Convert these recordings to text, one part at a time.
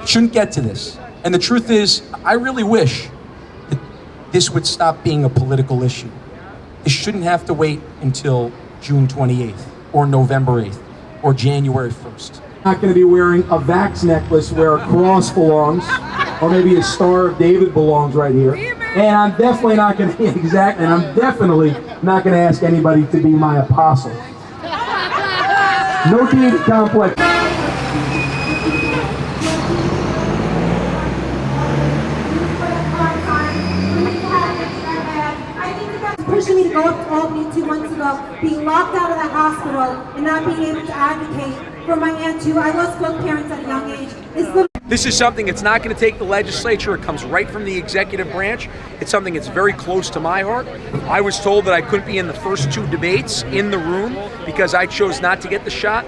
shouldn't get to this. And the truth is, I really wish that this would stop being a political issue. It shouldn't have to wait until June 28th or November 8th or January 1st. I'm not going to be wearing a Vax necklace where a cross belongs, or maybe a Star of David belongs right here. And I'm definitely not going to, exactly, and I'm definitely not going to ask anybody to be my apostle. No David complex. Pushing me to go up to Albany 2 months ago, being locked out of the hospital and not being able to advocate for my aunt who I lost both parents at a young age. This is something it's not going to take the legislature. It comes right from the executive branch. It's something that's very close to my heart. I was told that I couldn't be in the first 2 debates in the room because I chose not to get the shot.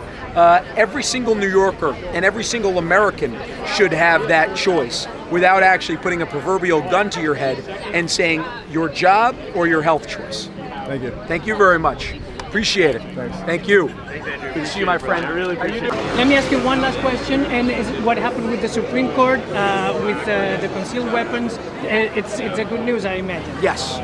Every single New Yorker and every single American should have that choice without actually putting a proverbial gun to your head and saying your job or your health choice. Thank you. Thank you very much. Appreciate it. Thanks. Thank you. Good to see you, my friend. I really appreciate it. Let me ask you one last question, and is what happened with the Supreme Court with the concealed weapons? It's a good news, I imagine. Yes.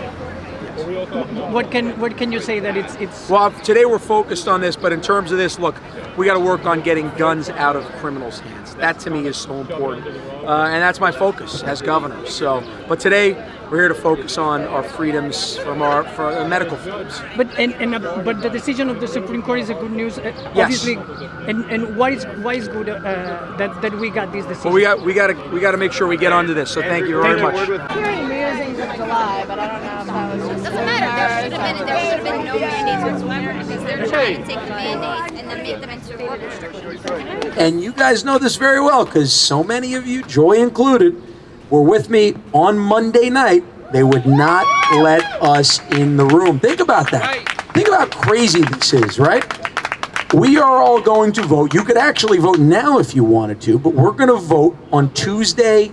What can you say that it's? Well, today we're focused on this, but in terms of this, look, we got to work on getting guns out of criminals' hands. That to me is so important, and that's my focus as governor. So, but today we're here to focus on our freedoms for medical freedoms. But but the decision of the Supreme Court is a good news, yes. Obviously. And why is good that we got this decision? Well, we got to make sure we get onto this. So thank you very much. Hearing musings of July, but I don't know if that was just. Doesn't matter. There should have been no mandates whatsoever because they're trying to take the mandates and then make them into work restrictions. And you guys know this very well because so many of you, Joy included, were with me on Monday night. They would not let us in the room. Think about that. Think about how crazy this is, right? We are all going to vote. You could actually vote now if you wanted to, but we're going to vote on Tuesday,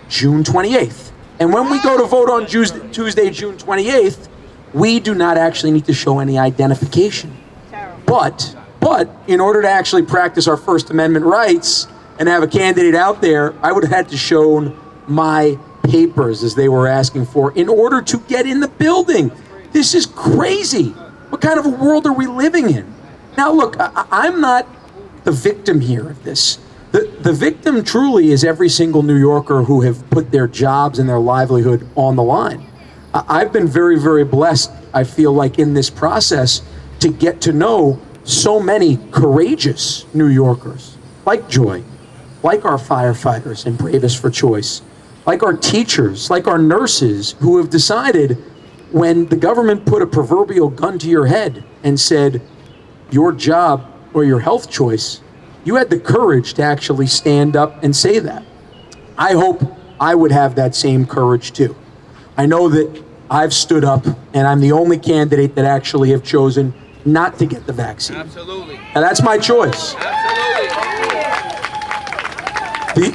June 28th. And when we go to vote on Tuesday, June 28th, we do not actually need to show any identification. But in order to actually practice our First Amendment rights and have a candidate out there, I would have had to show my papers as they were asking for in order to get in the building. This is crazy. What kind of a world are we living in? Now look, I'm not the victim here of this. The victim truly is every single New Yorker who have put their jobs and their livelihood on the line. I've been very, very blessed, I feel like, in this process to get to know so many courageous New Yorkers, like Joy, like our firefighters and Bravest for Choice, like our teachers, like our nurses who have decided when the government put a proverbial gun to your head and said, your job or your health choice, you had the courage to actually stand up and say that. I hope I would have that same courage too. I know that I've stood up and I'm the only candidate that actually have chosen not to get the vaccine. Absolutely. And that's my choice.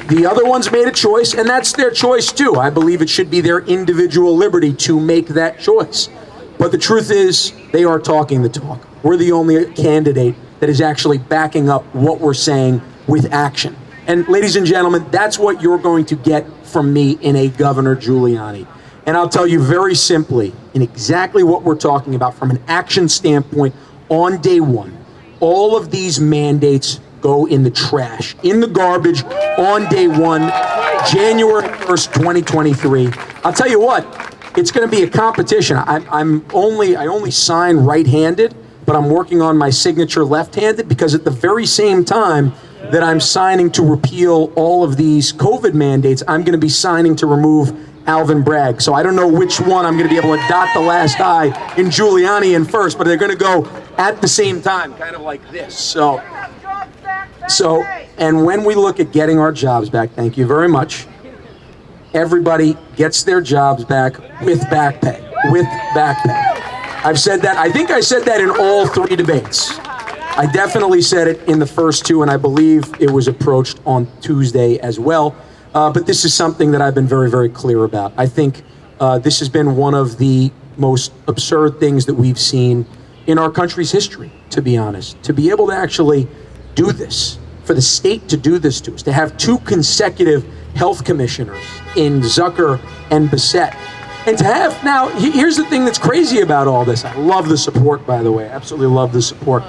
The other ones made a choice, and that's their choice too. I believe it should be their individual liberty to make that choice. But the truth is, they are talking the talk. We're the only candidate that is actually backing up what we're saying with action. And ladies and gentlemen, that's what you're going to get from me in a Governor Giuliani. And I'll tell you very simply, in exactly what we're talking about from an action standpoint on day one, all of these mandates go in the trash, in the garbage on day one, January 1st, 2023. I'll tell you what, it's going to be a competition. I only sign right-handed, but I'm working on my signature left-handed because at the very same time that I'm signing to repeal all of these COVID mandates, I'm going to be signing to remove Alvin Bragg. So I don't know which one I'm going to be able to dot the last I in Giuliani in first, but they're going to go at the same time, kind of like this. So, and when we look at getting our jobs back, thank you very much, everybody gets their jobs back with back pay, I've said that, I think I said that in all 3 debates. I definitely said it in the first 2, and I believe it was approached on Tuesday as well. But this is something that I've been very, very clear about. I think this has been one of the most absurd things that we've seen in our country's history, to be honest. To be able to actually do this for the state to do this to us, to have 2 consecutive health commissioners in Zucker and Bissett. And to have, now, here's the thing that's crazy about all this. I love the support, by the way. Absolutely love the support.